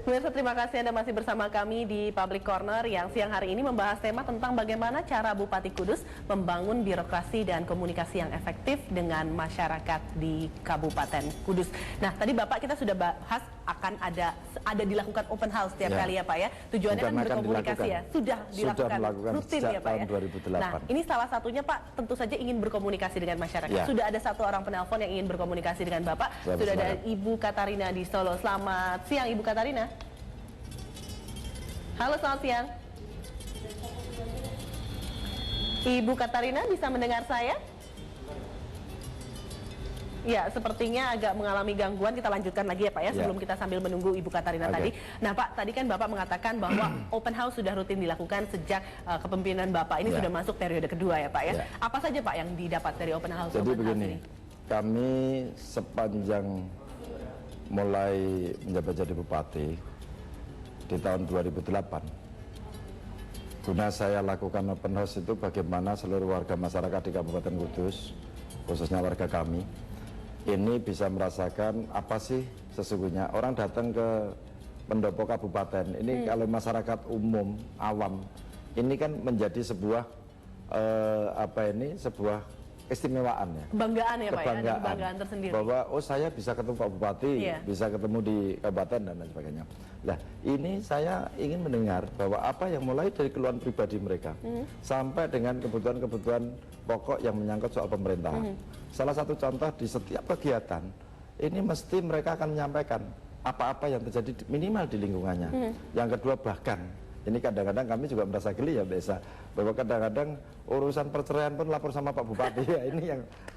Pemirsa, terima kasih Anda masih bersama kami di Public Corner yang siang hari ini membahas tema tentang bagaimana cara Bupati Kudus membangun birokrasi dan komunikasi yang efektif dengan masyarakat di Kabupaten Kudus. Nah, tadi Bapak kita sudah bahas akan ada dilakukan open house setiap kali ya Pak ya. Tujuannya kan berkomunikasi ya. Sudah dilakukan rutin ya Pak ya. 2008. Nah, ini salah satunya Pak tentu saja ingin berkomunikasi dengan masyarakat. Ya. Sudah ada satu orang penelpon yang ingin berkomunikasi dengan Bapak. Sudah ada Ibu Katarina di Solo. Selamat siang Ibu Katarina. Halo, selamat siang. Ibu Katarina bisa mendengar saya? Ya, sepertinya agak mengalami gangguan. Kita lanjutkan lagi ya Pak ya, sebelum kita sambil menunggu Ibu Katarina tadi. Nah Pak, tadi kan Bapak mengatakan bahwa open house sudah rutin dilakukan sejak kepemimpinan Bapak ini sudah masuk periode kedua ya Pak ya. Apa saja Pak yang didapat dari open house? Jadi begini, kami sepanjang mulai menjabat jadi bupati di tahun 2008, guna saya lakukan open house itu bagaimana seluruh warga masyarakat di Kabupaten Kudus, khususnya warga kami, ini bisa merasakan apa sih sesungguhnya orang datang ke pendopo kabupaten. Ini kalau masyarakat umum, awam, ini kan menjadi sebuah sebuah keistimewaan ya. Kebanggaan ya Pak ya, ada kebanggaan tersendiri. Bahwa oh saya bisa ketemu Pak Bupati, bisa ketemu di kabupaten dan lain sebagainya. Nah ini saya ingin mendengar bahwa apa yang mulai dari keluhan pribadi mereka sampai dengan kebutuhan-kebutuhan pokok yang menyangkut soal pemerintahan. Salah satu contoh di setiap kegiatan ini mesti mereka akan menyampaikan apa-apa yang terjadi minimal di lingkungannya. Yang kedua bahkan ini kadang-kadang kami juga merasa geli ya biasa bahwa kadang-kadang urusan perceraian pun lapor sama Pak Bupati ya, ini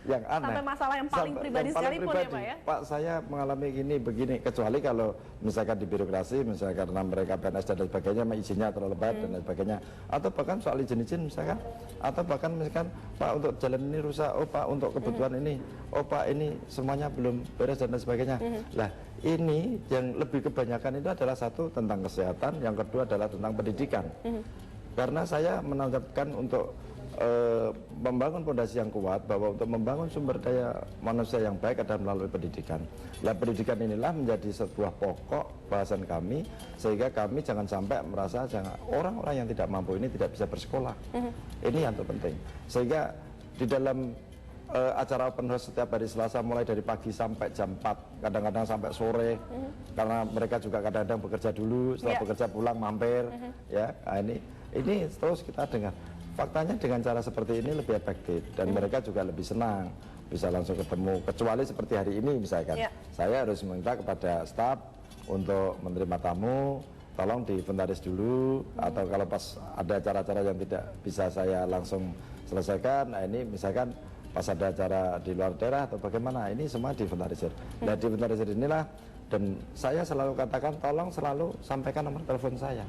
yang aneh. Sampai masalah yang paling pribadi sekalipun ya Pak ya. Pak saya mengalami gini begini, kecuali kalau misalkan di birokrasi misalkan karena mereka PNS dan sebagainya izinnya terlalu lebat dan lain sebagainya, atau bahkan soal izin misalkan, atau bahkan misalkan Pak untuk jalan ini rusak, oh Pak untuk kebutuhan ini, oh Pak ini semuanya belum beres dan lain sebagainya. Lah ini yang lebih kebanyakan itu adalah satu tentang kesehatan, yang kedua adalah tentang pendidikan. Karena saya menanggapkan untuk membangun fondasi yang kuat, bahwa untuk membangun sumber daya manusia yang baik adalah melalui pendidikan. Nah pendidikan inilah menjadi sebuah pokok bahasan kami, sehingga kami jangan sampai merasa orang-orang yang tidak mampu ini tidak bisa bersekolah. Ini yang terpenting. Sehingga di dalam acara open house setiap hari Selasa mulai dari pagi sampai jam 4, kadang-kadang sampai sore, karena mereka juga kadang-kadang bekerja dulu, setelah bekerja pulang mampir, ya. Nah, ini terus kita dengar. Faktanya dengan cara seperti ini lebih efektif dan mereka juga lebih senang bisa langsung ketemu. Kecuali seperti hari ini misalkan, saya harus minta kepada staf untuk menerima tamu, tolong diinventaris dulu, atau kalau pas ada acara-acara yang tidak bisa saya langsung selesaikan, nah ini misalkan pas ada acara di luar daerah atau bagaimana, ini semua diinventarisir. Nah diinventarisir inilah, dan saya selalu katakan tolong selalu sampaikan nomor telepon saya,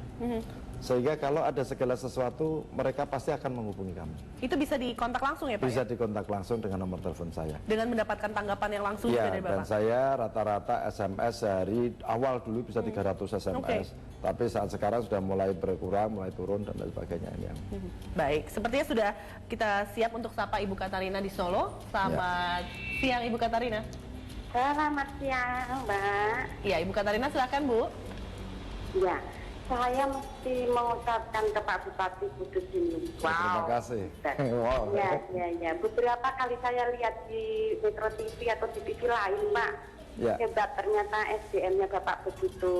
sehingga kalau ada segala sesuatu mereka pasti akan menghubungi kami. Itu bisa dikontak langsung ya Pak? Bisa dikontak langsung dengan nomor telepon saya. Dengan mendapatkan tanggapan yang langsung dari Bapak? Dan saya rata-rata SMS sehari, awal dulu bisa 300 SMS, tapi saat sekarang sudah mulai berkurang, mulai turun dan lain sebagainya. Baik, sepertinya sudah kita siap untuk sapa Ibu Katarina di Solo. Selamat siang Ibu Katarina. Selamat siang Mbak. Ya Ibu Katarina silakan Bu. Ya, saya mesti mengucapkan ke Pak Bupati Kudus ini. Wow. Terima kasih. Wow. Ya. Beberapa kali saya lihat di Metro TV atau di TV lain Pak. Hebat ternyata SDM-nya Bapak begitu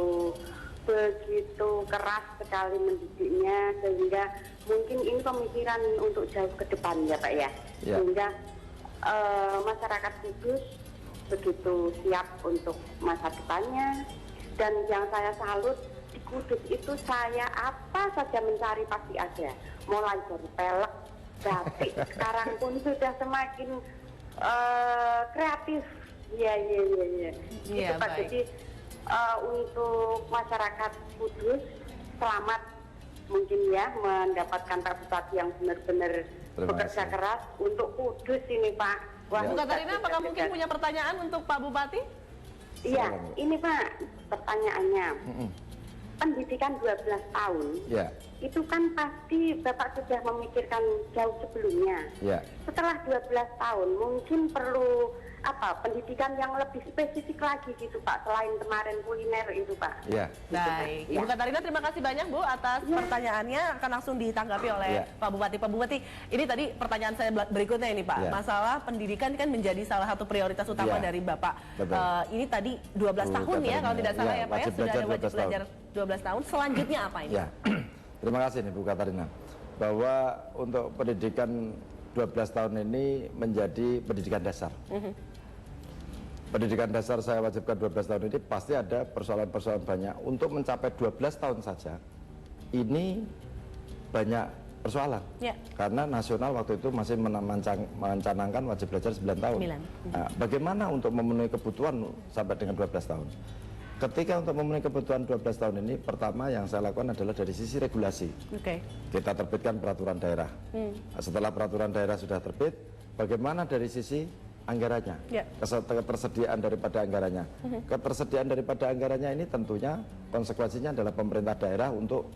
keras sekali mendidiknya, sehingga mungkin ini pemikiran untuk jauh ke depan ya Pak ya. Sehingga masyarakat Kudus begitu siap untuk masa depannya. Dan yang saya salut di Kudus itu, saya apa saja mencari pasti ada, mulai dari pelek, batik, sekarang pun sudah semakin kreatif. Gitu Pak. Jadi untuk masyarakat Kudus selamat mungkin ya mendapatkan Pak Bupati yang benar-benar bekerja keras untuk Kudus ini Pak. Bu Katarina, apakah mungkin punya pertanyaan untuk Pak Bupati? Iya, ini Pak pertanyaannya. pendidikan 12 tahun, Ya. itu kan pasti Bapak sudah memikirkan jauh sebelumnya. Ya. Setelah 12 tahun mungkin perlu pendidikan yang lebih spesifik lagi gitu Pak, selain kemarin kuliner itu Pak. Ya. Baik, Ya. Ibu Katarina terima kasih banyak Bu atas pertanyaannya, akan langsung ditanggapi oleh Pak Bupati. Pak Bupati, ini tadi pertanyaan saya berikutnya ini Pak, masalah pendidikan kan menjadi salah satu prioritas utama dari Bapak. Ini tadi 12 tahun ya kalau tidak salah ya Pak ya, sudah ada wajib belajar 12 tahun, selanjutnya apa ini? Ya, terima kasih nih Bu Katarina, bahwa untuk pendidikan 12 tahun ini menjadi pendidikan dasar. Pendidikan dasar saya wajibkan 12 tahun ini pasti ada persoalan-persoalan banyak. Untuk mencapai 12 tahun saja, ini banyak persoalan. Ya. Karena nasional waktu itu masih mencanangkan wajib belajar 9 tahun. Nah, bagaimana untuk memenuhi kebutuhan sampai dengan 12 tahun? Ketika untuk memenuhi kebutuhan 12 tahun ini, pertama yang saya lakukan adalah dari sisi regulasi. Kita terbitkan peraturan daerah. Setelah peraturan daerah sudah terbit, bagaimana dari sisi anggarannya, ketersediaan daripada anggarannya. Ketersediaan daripada anggarannya ini tentunya konsekuensinya adalah pemerintah daerah untuk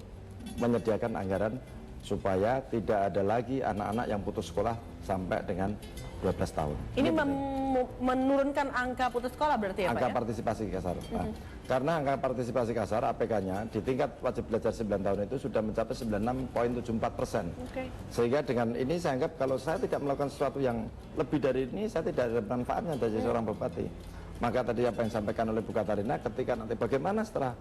menyediakan anggaran supaya tidak ada lagi anak-anak yang putus sekolah sampai dengan 12 tahun. Ini menurunkan angka putus sekolah berarti ya angka Pak ya? partisipasi kasar. Nah, karena angka partisipasi kasar APK-nya di tingkat wajib belajar 9 tahun itu sudah mencapai 96,74%. Sehingga dengan ini saya anggap kalau saya tidak melakukan sesuatu yang lebih dari ini, saya tidak ada manfaatnya dari seorang bupati. Maka tadi apa yang disampaikan oleh Bu Katarina, ketika nanti bagaimana setelah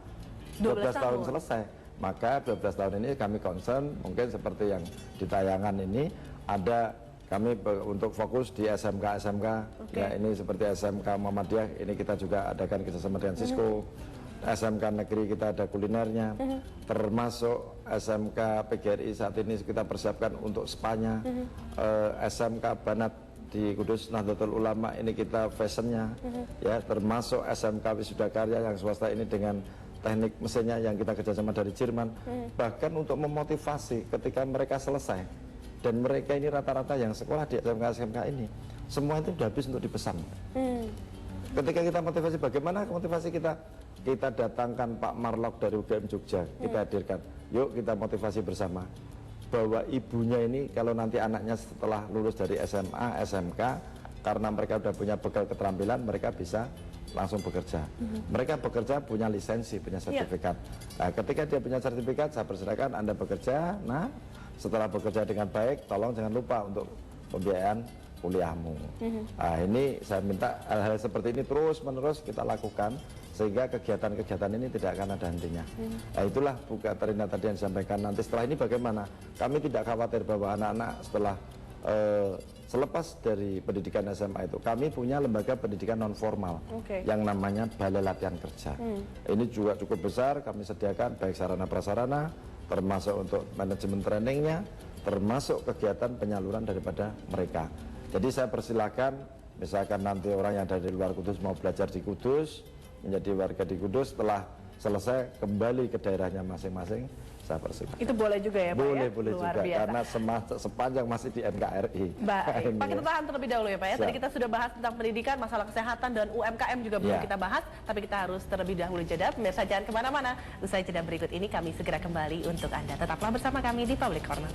12 tahun selesai, maka 12 tahun ini kami concern mungkin seperti yang di tayangan ini ada. Kami untuk fokus di SMK-SMK, ya ini seperti SMK Muhammadiyah, ini kita juga adakan kerjasama dengan Cisco. SMK negeri kita ada kulinernya, termasuk SMK PGRI saat ini kita persiapkan untuk spanya. SMK Banat di Kudus Nahdlatul Ulama ini kita fashionnya, ya termasuk SMK Wisuda Karya yang swasta ini dengan teknik mesinnya yang kita kerjasama dari Jerman. Bahkan untuk memotivasi ketika mereka selesai. Dan mereka ini rata-rata yang sekolah di SMK-SMK ini, semua itu sudah habis untuk dipesan. Ketika kita motivasi, bagaimana motivasi kita? Kita datangkan Pak Marlok dari UGM Jogja, kita hadirkan. Yuk kita motivasi bersama. Bahwa ibunya ini kalau nanti anaknya setelah lulus dari SMA, SMK, karena mereka sudah punya bekal keterampilan, mereka bisa langsung bekerja. Mereka bekerja punya lisensi, punya sertifikat. Nah, ketika dia punya sertifikat, saya persilakan Anda bekerja. Nah, setelah bekerja dengan baik, tolong jangan lupa untuk pembiayaan kuliahmu. Nah, ini saya minta hal-hal seperti ini terus-menerus kita lakukan sehingga kegiatan-kegiatan ini tidak akan ada hentinya. Nah, itulah Bu Katarina tadi yang disampaikan. Nanti setelah ini bagaimana? Kami tidak khawatir bahwa anak-anak setelah selepas dari pendidikan SMA itu, kami punya lembaga pendidikan non formal yang namanya Balai Latihan Kerja. Ini juga cukup besar, kami sediakan baik sarana prasarana, termasuk untuk manajemen trainingnya, termasuk kegiatan penyaluran daripada mereka. Jadi saya persilakan, misalkan nanti orang yang dari luar Kudus mau belajar di Kudus, menjadi warga di Kudus, setelah selesai kembali ke daerahnya masing-masing, saya persilakan. Itu boleh juga ya Pak boleh, ya? Boleh Luar juga, biasa. karena sepanjang masih di NKRI. Baik, Pak kita tahan terlebih dahulu ya Pak ya. Tadi kita sudah bahas tentang pendidikan, masalah kesehatan dan UMKM juga belum kita bahas. Tapi kita harus terlebih dahulu jeda. Pemirsa jangan kemana-mana. Usai jeda berikut ini kami segera kembali untuk Anda. Tetaplah bersama kami di Public Corner.